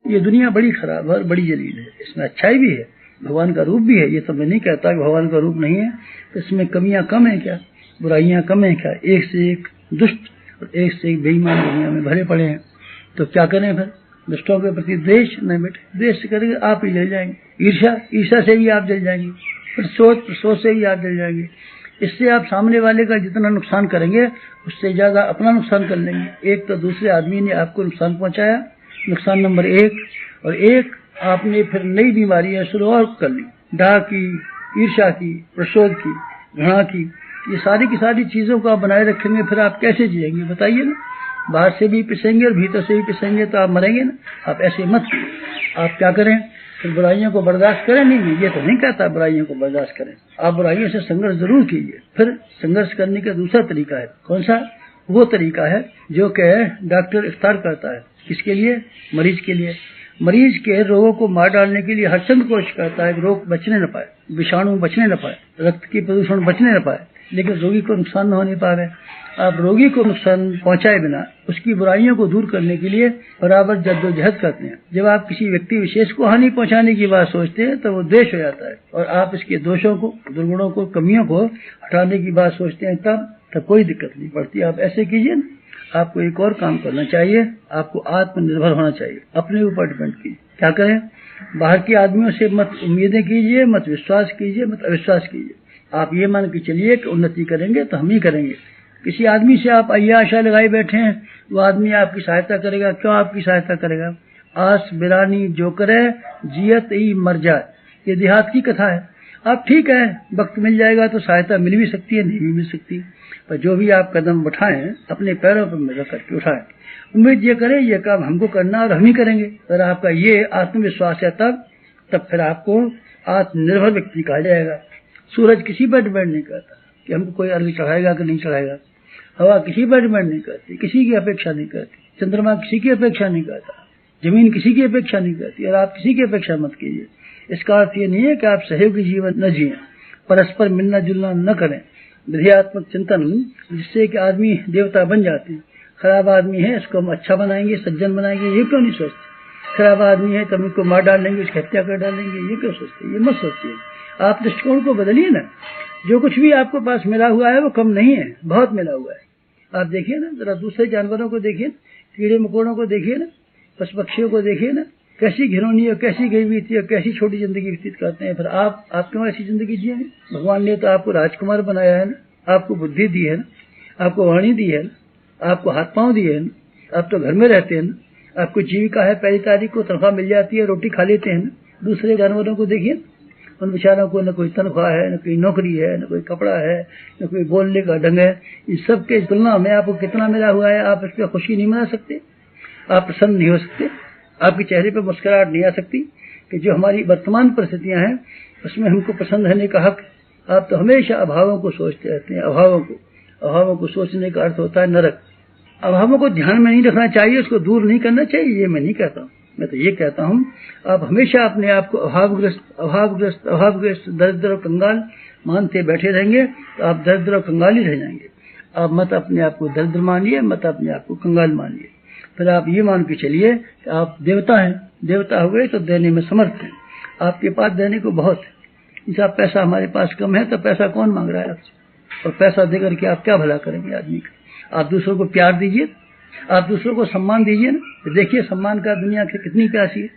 ये दुनिया बड़ी खराब है और बड़ी जलील है। इसमें अच्छाई भी है, भगवान का रूप भी है। ये तो मैं नहीं कहता कि भगवान का रूप नहीं है, तो इसमें कमियां कम है क्या, बुराइयां कम है क्या? एक से एक दुष्ट और एक से एक बेईमान दुनिया में भरे पड़े हैं। तो क्या करें फिर? दुष्टों के प्रति द्वेष नहीं बेटे, द्वेष करेंगे आप ही जल जाएंगे। ईर्ष्या से भी आप जल जाएंगे, फिर सोच से भी आप जल जाएंगे। इससे आप सामने वाले का जितना नुकसान करेंगे उससे ज्यादा अपना नुकसान कर लेंगे। एक तो दूसरे आदमी ने आपको नुकसान पहुंचाया, नुकसान नंबर 1, और एक आपने फिर नई बीमारियां शुरू और कर ली, डाह की, ईर्ष्या की, प्रशोध की, घृणा की। ये सारी की सारी चीजों को आप बनाए रखेंगे, फिर आप कैसे जिएंगे बताइए ना? बाहर से भी पिसेंगे और भीतर से भी पिसेंगे तो आप मरेंगे ना। आप ऐसे मत, आप क्या करें फिर? बुराइयों को बर्दाश्त करें? नहीं, ये तो नहीं कहता बुराइयों को बर्दाश्त करें। आप बुराइयों से संघर्ष जरूर कीजिए। फिर संघर्ष करने का दूसरा तरीका है, कौन सा? वो तरीका है जो कि डॉक्टर इख्तियार करता है। किसके लिए? मरीज के लिए। मरीज के रोगों को मार डालने के लिए हरचंद कोशिश करता है कि रोग बचने न पाए, विषाणु बचने न पाए, रक्त की प्रदूषण बचने न पाए, लेकिन रोगी को नुकसान न होने पाए। आप रोगी को नुकसान पहुंचाए बिना उसकी बुराइयों को दूर करने के लिए बराबर जद्दोजहद करते हैं। जब आप किसी व्यक्ति विशेष को हानि पहुंचाने की बात सोचते हैं तो वो द्वेष हो जाता है, और आप इसके दोषों को, दुर्गुणों को, कमियों को हटाने की बात सोचते हैं, तब कोई दिक्कत नहीं पड़ती। आप ऐसे कीजिए ना, आपको एक और काम करना चाहिए, आपको आत्मनिर्भर होना चाहिए, अपने ऊपर डिपेंड कीजिए। क्या करें? बाहर के आदमियों से मत उम्मीदें कीजिए, मत विश्वास कीजिए, मत अविश्वास कीजिए। आप ये मान के चलिए कि उन्नति करेंगे तो हम ही करेंगे। किसी आदमी से आप आशा लगाए बैठे हैं, वो आदमी आपकी सहायता करेगा? क्यों आपकी सहायता करेगा? आस बिरानी जो करे जियत ही मर जाए, ये देहात की कथा है। आप ठीक है, वक्त मिल जाएगा तो सहायता मिल भी सकती है, नहीं भी मिल सकती, पर जो भी आप कदम उठाएं अपने पैरों पर मदद करके उठाएं। उम्मीद ये करें ये काम हमको करना और हम ही करेंगे। अगर आपका ये आत्मविश्वास है तब फिर आपको आत्मनिर्भर व्यक्ति कहा जाएगा। सूरज किसी पर डिपेंड नहीं करता कि हमको कोई अर्घ चढ़ाएगा कि नहीं चढ़ाएगा। हवा किसी पर डिपेंड नहीं करती, किसी की अपेक्षा नहीं करती। चंद्रमा किसी की अपेक्षा नहीं करता, जमीन किसी की अपेक्षा नहीं करती, और आप किसी की अपेक्षा मत कीजिए। इसका अर्थ ये नहीं है कि आप सहयोगी जीवन न जिए, परस्पर मिलना जुलना न करें, विधेयात्मक चिंतन जिससे कि आदमी देवता बन जाते हैं। खराब आदमी है इसको हम अच्छा बनाएंगे, सज्जन बनाएंगे, ये क्यों नहीं सोचते? खराब आदमी है तो हम इसको मार डालेंगे, उसकी हत्या कर डालेंगे, ये क्यों सोचते? ये मत सोचिए। आप दृष्टिकोण को बदलिए ना। जो कुछ भी आपको पास मिला हुआ है वो कम नहीं है, बहुत मिला हुआ है। आप देखिए ना, जरा दूसरे जानवरों को देखिए, कीड़े मकोड़ों को देखिए ना, पशु पक्षियों को देखिए ना, कैसी घिनौनी और कैसी गई बीती और कैसी छोटी जिंदगी व्यतीत करते हैं। फिर आप क्यों ऐसी जिंदगी जिएंगे? भगवान ने तो आपको राजकुमार बनाया है ना, आपको बुद्धि दी है ना, आपको वाणी दी है ना, आपको हाथ पांव दिए है ना, आप तो घर में रहते हैं ना, आपको जीविका है, पहली तारीख को तनख्वाह मिल जाती है, रोटी खा लेते हैं ना। दूसरे जानवरों को देखिए, उन बेचारों को न कोई तनख्वाह है, न कोई नौकरी है, न कोई कपड़ा है, न कोई बोलने का ढंग है। इन सब के तुलना में आपको कितना मिला हुआ है, आप इस पर खुशी नहीं मना सकते, आप प्रसन्न नहीं हो सकते, आपके चेहरे पर मुस्कुराहट नहीं आ सकती कि जो हमारी वर्तमान परिस्थितियां हैं उसमें हमको पसंद रहने का हक। आप तो हमेशा अभावों को सोचते रहते हैं। अभावों को सोचने का अर्थ होता है नरक। अभावों को ध्यान में नहीं रखना चाहिए, उसको दूर नहीं करना चाहिए, ये मैं नहीं कहता हूँ। मैं तो ये कहता हूँ आप हमेशा अपने आप को अभावग्रस्त दरिद्र और कंगाल मानते बैठे रहेंगे तो आप दरिद्र और कंगाल ही रह जाएंगे। आप मत अपने आप को दरिद्र मानिए, मत अपने आप को कंगाल मानिए। फिर आप ये मान के चलिए कि आप देवता हैं। देवता हो गए तो देने में समर्थ हैं, आपके पास देने को बहुत है। जैसा पैसा हमारे पास कम है तो पैसा कौन मांग रहा है आपसे? और पैसा देकर के आप क्या भला करेंगे आदमी का? आप दूसरों को प्यार दीजिए, आप दूसरों को सम्मान दीजिए ना। देखिए सम्मान का दुनिया की कितनी प्यासी है।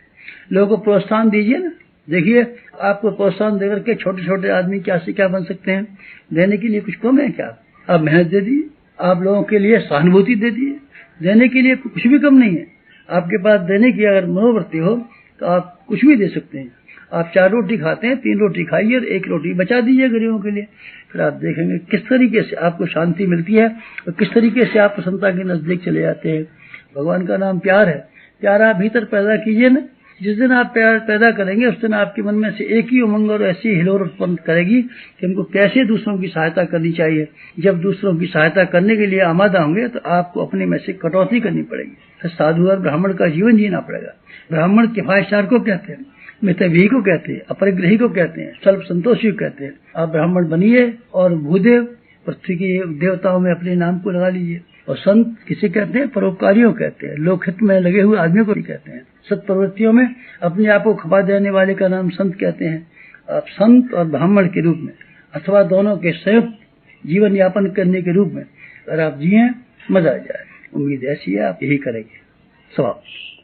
लोगों को प्रोत्साहन दीजिए ना। देखिए आपको प्रोत्साहन देकर के छोटे छोटे आदमी क्या से क्या बन सकते हैं। देने के लिए कुछ कम है क्या? आप मेहनत दे दीजिए, आप लोगों के लिए सहानुभूति दे दीजिए, देने के लिए कुछ भी कम नहीं है। आपके पास देने की अगर मनोवृत्ति हो तो आप कुछ भी दे सकते हैं। आप 4 रोटी खाते हैं, 3 रोटी खाइए और 1 रोटी बचा दीजिए गरीबों के लिए। फिर आप देखेंगे किस तरीके से आपको शांति मिलती है और किस तरीके से आप प्रसन्नता के नजदीक चले जाते हैं। भगवान का नाम प्यार है। प्यार आप भीतर पैदा कीजिए ना। जिस दिन आप प्यार पैदा करेंगे उस दिन आपके मन में से एक ही उमंग और ऐसी हिलोर उत्पन्न करेगी कि हमको कैसे दूसरों की सहायता करनी चाहिए। जब दूसरों की सहायता करने के लिए आमादा होंगे तो आपको अपने में से कटौती करनी पड़ेगी। फिर साधु और ब्राह्मण का जीवन जीना पड़ेगा। ब्राह्मण किफायतदार को कहते हैं, मितव्ययी को कहते हैं, अपरिग्रही को कहते हैं, स्वल्प संतोषी को कहते हैं। आप ब्राह्मण बनिए और भूदेव पृथ्वी के देवताओं में अपने नाम को लगा लीजिए और संत किसे कहते हैं? परोपकारियों कहते हैं, लोकहित में लगे हुए आदमियों को भी कहते हैं। सत्प्रवृत्तियों में अपने आप को खपा देने वाले का नाम संत कहते हैं। आप संत और ब्राह्मण के रूप में अथवा दोनों के संयुक्त जीवन यापन करने के रूप में अगर आप जिए, मजा आ जाए। उम्मीद ऐसी है आप यही करेंगे। समाप्त।